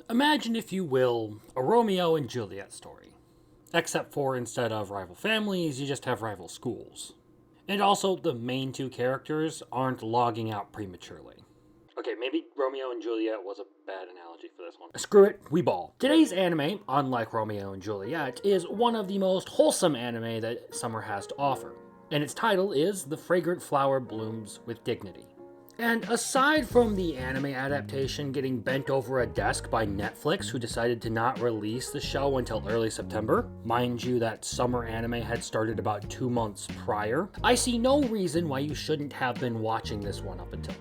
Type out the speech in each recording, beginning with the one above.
Imagine, if you will, a Romeo and Juliet story. Except for instead of rival families, you just have rival schools. And also, the main two characters aren't logging out prematurely. Okay, maybe Romeo and Juliet was a bad analogy for this one. Screw it, we ball. Today's anime, unlike Romeo and Juliet, is one of the most wholesome anime that summer has to offer. And its title is The Fragrant Flower Blooms with Dignity. And aside from the anime adaptation getting bent over a desk by Netflix, who decided to not release the show until early September, mind you that summer anime had started about 2 months prior, I see no reason why you shouldn't have been watching this one up until now.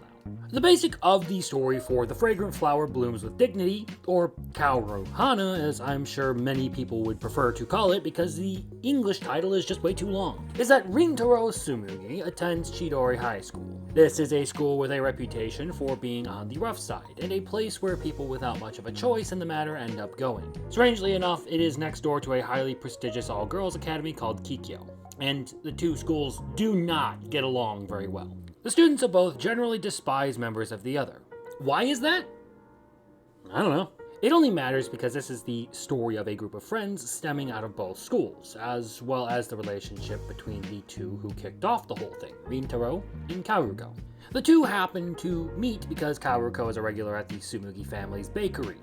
The basic of the story for The Fragrant Flower Blooms with Dignity, or Kaoru Hana as I'm sure many people would prefer to call it because the English title is just way too long, is that Rintaro Tsumugi attends Chidori High School. This is a school with a reputation for being on the rough side, and a place where people without much of a choice in the matter end up going. Strangely enough, it is next door to a highly prestigious all-girls academy called Kikyo, and the two schools do not get along very well. The students of both generally despise members of the other. Why is that? I don't know. It only matters because this is the story of a group of friends stemming out of both schools, as well as the relationship between the two who kicked off the whole thing, Rintaro and Kaoruko. The two happen to meet because Kaoruko is a regular at the Tsumugi family's bakery.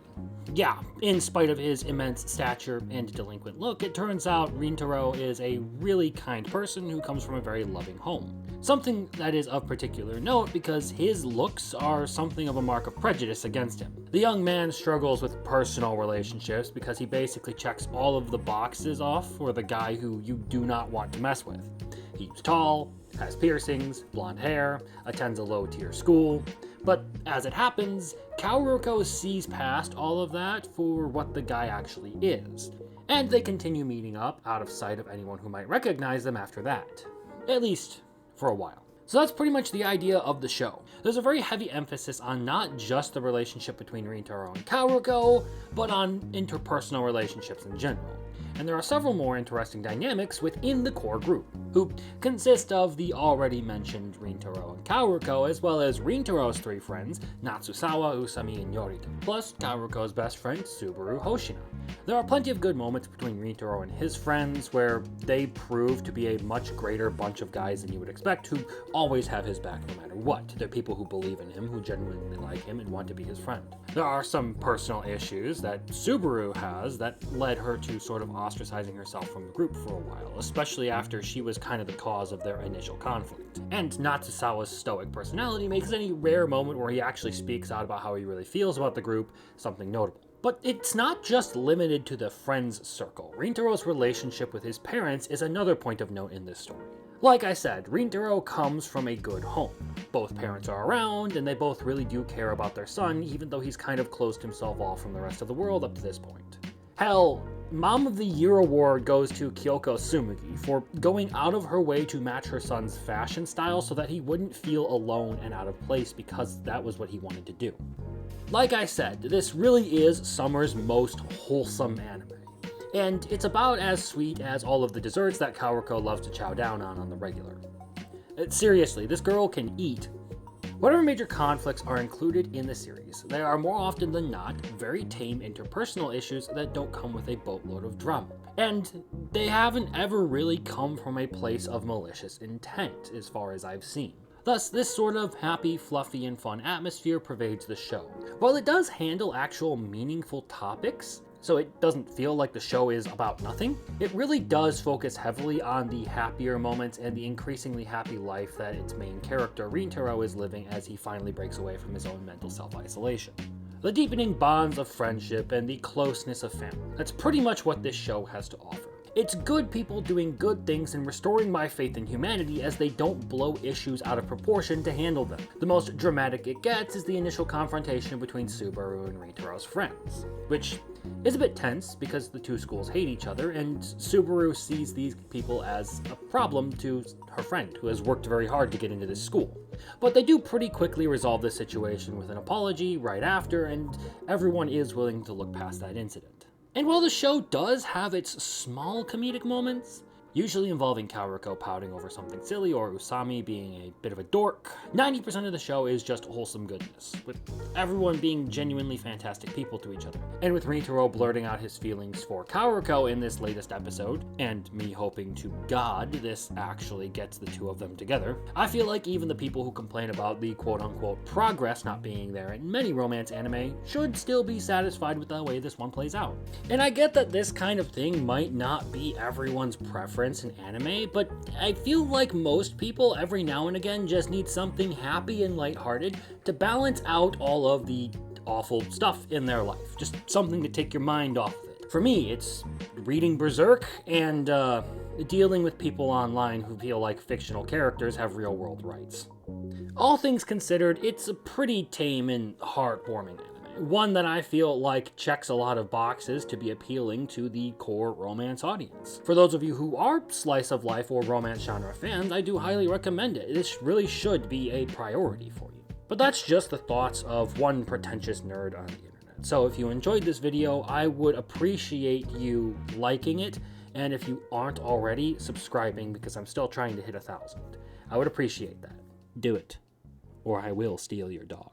Yeah, in spite of his immense stature and delinquent look, it turns out Rintaro is a really kind person who comes from a very loving home. Something that is of particular note because his looks are something of a mark of prejudice against him. The young man struggles with personal relationships because he basically checks all of the boxes off for the guy who you do not want to mess with. He's tall, has piercings, blonde hair, attends a low-tier school, but as it happens, Kaoruko sees past all of that for what the guy actually is, and they continue meeting up out of sight of anyone who might recognize them after that. At least, for a while. So that's pretty much the idea of the show. There's a very heavy emphasis on not just the relationship between Rintaro and Kaoruko, but on interpersonal relationships in general. And there are several more interesting dynamics within the core group, who consist of the already mentioned Rintaro and Kaoruko, as well as Rintaro's three friends, Natsusawa, Usami, and Yorito, plus Kaoruko's best friend, Subaru Hoshina. There are plenty of good moments between Rintaro and his friends, where they prove to be a much greater bunch of guys than you would expect, who always have his back no matter what. They're people who believe in him, who genuinely like him, and want to be his friend. There are some personal issues that Subaru has that led her to sort of ostracizing herself from the group for a while, especially after she was kind of the cause of their initial conflict. And Natsusawa's stoic personality makes any rare moment where he actually speaks out about how he really feels about the group something notable. But it's not just limited to the friends circle. Rintaro's relationship with his parents is another point of note in this story. Like I said, Rintaro comes from a good home. Both parents are around, and they both really do care about their son, even though he's kind of closed himself off from the rest of the world up to this point. Hell, Mom of the Year award goes to Kyoko Tsumugi for going out of her way to match her son's fashion style so that he wouldn't feel alone and out of place because that was what he wanted to do. Like I said, this really is summer's most wholesome anime. And it's about as sweet as all of the desserts that Kaoruko loves to chow down on the regular. Seriously, this girl can eat. Whatever major conflicts are included in the series, they are more often than not very tame interpersonal issues that don't come with a boatload of drama. And they haven't ever really come from a place of malicious intent, as far as I've seen. Thus, this sort of happy, fluffy, and fun atmosphere pervades the show. While it does handle actual meaningful topics, so it doesn't feel like the show is about nothing, it really does focus heavily on the happier moments and the increasingly happy life that its main character, Rintaro, is living as he finally breaks away from his own mental self-isolation. The deepening bonds of friendship and the closeness of family. That's pretty much what this show has to offer. It's good people doing good things and restoring my faith in humanity as they don't blow issues out of proportion to handle them. The most dramatic it gets is the initial confrontation between Subaru and Ritaro's friends, which is a bit tense because the two schools hate each other and Subaru sees these people as a problem to her friend who has worked very hard to get into this school. But they do pretty quickly resolve this situation with an apology right after, and everyone is willing to look past that incident. And while the show does have its small comedic moments, usually involving Kaoruko pouting over something silly or Usami being a bit of a dork. 90% of the show is just wholesome goodness, with everyone being genuinely fantastic people to each other. And with Ritaro blurting out his feelings for Kaoruko in this latest episode, and me hoping to God this actually gets the two of them together, I feel like even the people who complain about the quote-unquote progress not being there in many romance anime should still be satisfied with the way this one plays out. And I get that this kind of thing might not be everyone's preference in anime, but I feel like most people every now and again just need something happy and lighthearted to balance out all of the awful stuff in their life. Just something to take your mind off of it. For me, it's reading Berserk and dealing with people online who feel like fictional characters have real-world rights. All things considered, it's a pretty tame and heartwarming anime. One that I feel like checks a lot of boxes to be appealing to the core romance audience. For those of you who are slice of life or romance genre fans, I do highly recommend it. This really should be a priority for you. But that's just the thoughts of one pretentious nerd on the internet. So if you enjoyed this video, I would appreciate you liking it, and if you aren't already, subscribing, because I'm still trying to hit 1,000. I would appreciate that. Do it, or I will steal your dog.